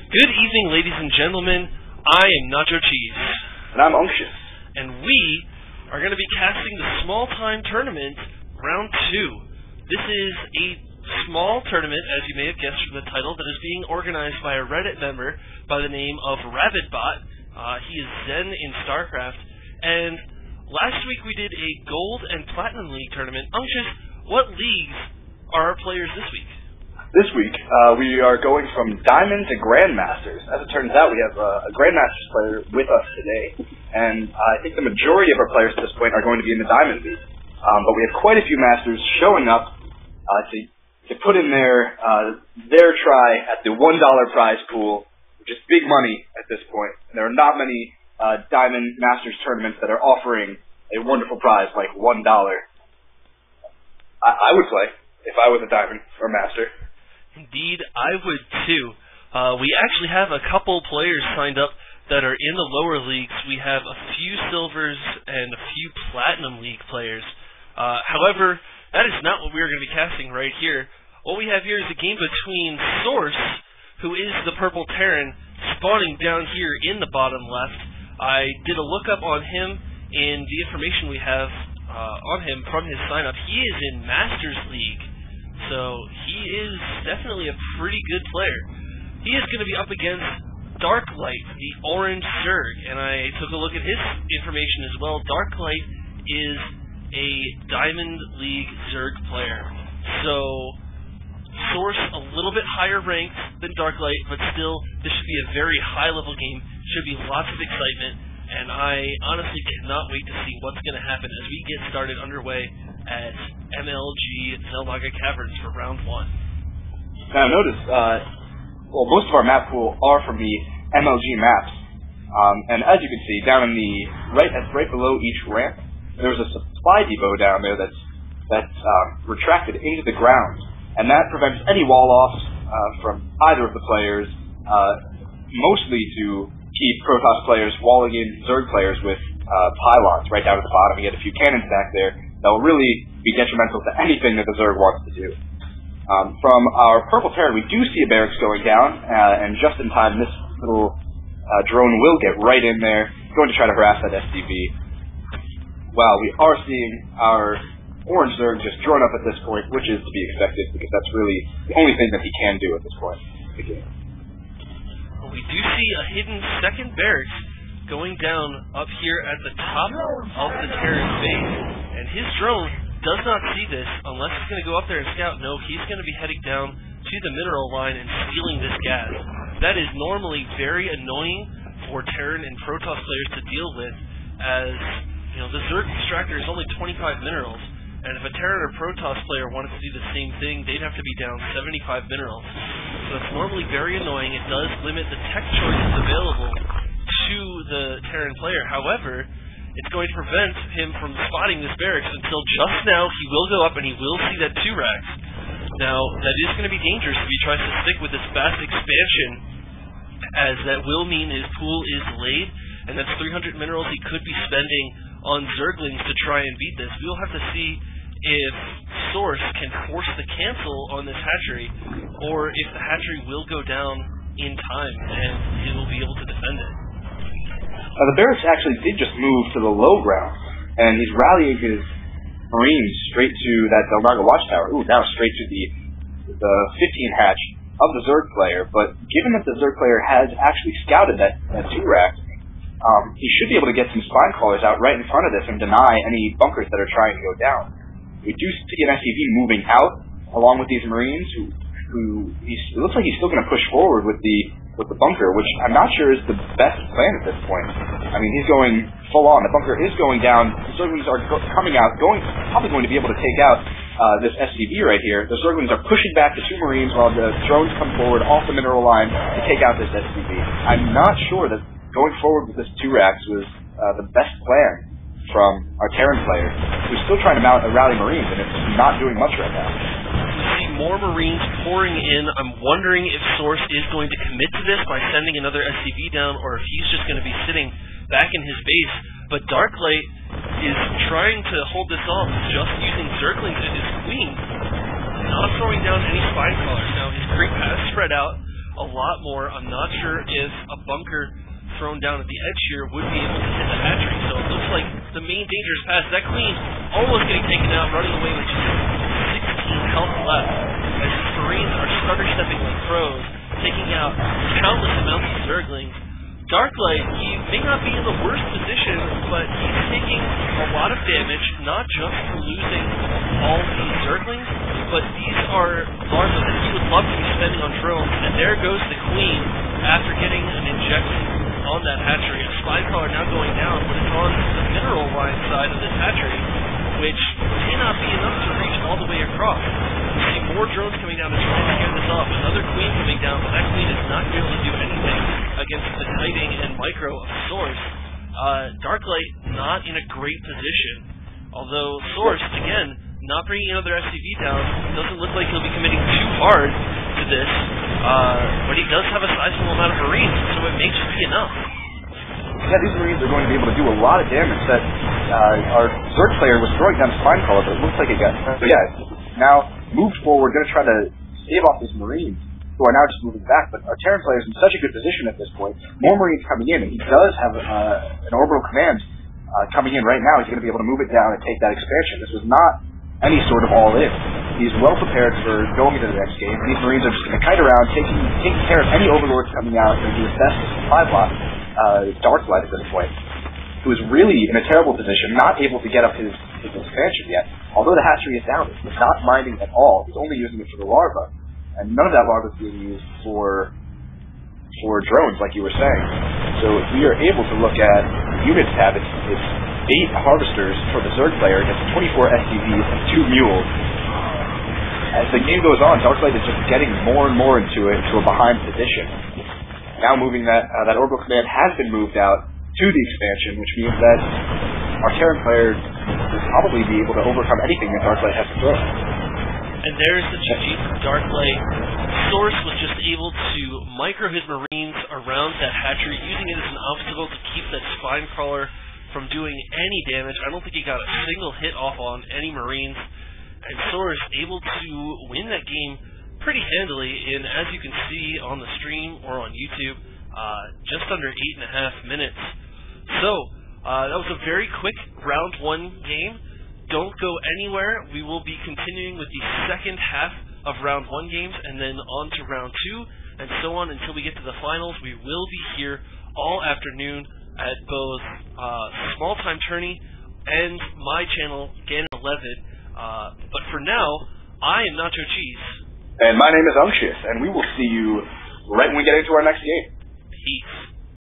Good evening, ladies and gentlemen. I am Nacho Cheese. And I'm Unctious. And we are going to be casting the small-time tournament, Round 2. This is a small tournament, as you may have guessed from the title, that is being organized by a Reddit member by the name of Rabbitbot. He is Zen in StarCraft. And last week we did a Gold and Platinum League tournament. Unctious, what leagues are our players this week? This week, we are going from Diamond to Grandmasters. As it turns out, we have a Grandmasters player with us today, and I think the majority of our players at this point are going to be in the Diamond League. But we have quite a few Masters showing up to put in their try at the $1 prize pool, which is big money at this point. And there are not many Diamond Masters tournaments that are offering a wonderful prize like $1. I would play if I was a Diamond or Master. Indeed, I would too. We actually have a couple players signed up that are in the lower leagues. We have a few Silvers and a few Platinum League players. However, that is not what we are going to be casting right here. What we have here is a game between Source, who is the Purple Terran, spawning down here in the bottom left. I did a lookup on him, and the information we have on him from his sign-up, he is in Masters League. So he is definitely a pretty good player. He is going to be up against Darklight, the orange Zerg, and I took a look at his information as well. Darklight is a Diamond League Zerg player. So Source a little bit higher ranked than Darklight, but still this should be a very high level game. Should be lots of excitement, and I honestly cannot wait to see what's going to happen as we get started underway at MLG Zeldaga Caverns for round 1. Now notice, most of our map pool are from the MLG maps, and as you can see, down in the right below each ramp, there's a supply depot down there that's retracted into the ground, and that prevents any wall-offs from either of the players, mostly to keep Protoss players walling in Zerg players with pylons right down at the bottom. You get a few cannons back there that will really be detrimental to anything that the Zerg wants to do. From our Purple Terran, we do see a barracks going down, and just in time, this little drone will get right in there, going to try to harass that SCV. Well, we are seeing our orange Zerg just drawn up at this point, which is to be expected, because that's really the only thing that he can do at this point in the game. Well, we do see a hidden second barracks going down up here at the top of the Terran base. And his drone does not see this unless it's going to go up there and scout. No, he's going to be heading down to the mineral line and stealing this gas. That is normally very annoying for Terran and Protoss players to deal with, as the Zerg extractor is only 25 minerals, and if a Terran or Protoss player wanted to do the same thing, they'd have to be down 75 minerals. So it's normally very annoying. It does limit the tech choices available to the Terran player. However, it's going to prevent him from spotting this barracks until just now. He will go up and he will see that 2-racks. Now, that is going to be dangerous if he tries to stick with this fast expansion, as that will mean his pool is laid, and that's 300 minerals he could be spending on Zerglings to try and beat this. We'll have to see if Source can force the cancel on this hatchery, or if the hatchery will go down in time and he will be able to defend it. The barracks actually did just move to the low ground, and he's rallying his Marines straight to that Zeldaga watchtower. Now straight to the 15 hatch of the Zerg player. But given that the Zerg player has actually scouted that 2-rack, he should be able to get some spine crawlers out right in front of this and deny any bunkers that are trying to go down. We do see an SCV moving out along with these Marines, who it looks like he's still going to push forward with the bunker, which I'm not sure is the best plan at this point. I mean, he's going full on. The bunker is going down. The Zerglings are coming out, probably going to be able to take out this SCV right here. The Zerglings are pushing back the 2 Marines while the drones come forward off the mineral line to take out this SCV. I'm not sure that going forward with this 2-racks was the best plan from our Terran player, who's still trying to mount a rally Marines, and it's not doing much right now. We see more Marines pouring in. I'm wondering if Source is going to commit to this by sending another SCV down, or if he's just going to be sitting back in his base. But Darklight is trying to hold this off just using Zerglings and his Queen, not throwing down any spine crawlers. Now, his creep has spread out a lot more. I'm not sure if a bunker thrown down at the edge here would be able to hit the hatchery. So it looks like the main danger is past. That queen almost getting taken out, running away with just 16 health left. As these Marines are stutter stepping like pros, taking out countless amounts of Zerglings. Darklight, he may not be in the worst position, but he's taking a lot of damage, not just from losing all these Zerglings, but these are larvae that he would love to be spending on drones, and there goes the queen after getting an injection on that hatchery. A spine crawler now going down, but it's on the mineral line side of this hatchery, which may not be enough to reach all the way across. We see more drones coming down to try to scare this off. Another queen coming down, but that queen is not going to be able to do anything against the kiting and micro of Source. Darklight not in a great position. Although Source, again, not bringing another SCV down, doesn't look like he'll be committing too hard to this. But he does have a sizable amount of Marines, so it may just be enough. Yeah, these Marines are going to be able to do a lot of damage. That our Zerg player was throwing down Spine Caller, but it looks like it got... So yeah, now moved forward, going to try to save off these Marines, who are now just moving back, but our Terran player is in such a good position at this point. More Marines coming in, and he does have an orbital command coming in right now. He's going to be able to move it down and take that expansion. This was not any sort of all-in. He's well prepared for going into the next game. These Marines are just going to kite around, taking care of any overlords coming out, and do his best to supply block Darklight at this point, who is really in a terrible position, not able to get up his expansion yet. Although the hatchery is down, he's not minding at all. He's only using it for the larva, and none of that larva is being used for drones, like you were saying. So if we are able to look at unit tab, it's 8 harvesters for the Zerg player against 24 SCVs and 2 mules. As the game goes on, Darklight is just getting more and more into a behind position. Now moving that orbital command has been moved out to the expansion, which means that our Terran player will probably be able to overcome anything that Darklight has to throw. And there's the GG from Darklight. Source was just able to micro his Marines around that hatchery, using it as an obstacle to keep that spine crawler from doing any damage. I don't think he got a single hit off on any Marines. And Source able to win that game pretty handily in, as you can see on the stream or on YouTube, just under 8.5 minutes. So, that was a very quick round 1 game. Don't go anywhere. We will be continuing with the second half of round 1 games, and then on to round 2, and so on until we get to the finals. We will be here all afternoon at both Small Time Tourney and my channel, Ganon11. But for now, I am Nacho Cheese. And my name is Unctious, and we will see you right when we get into our next game. Peace.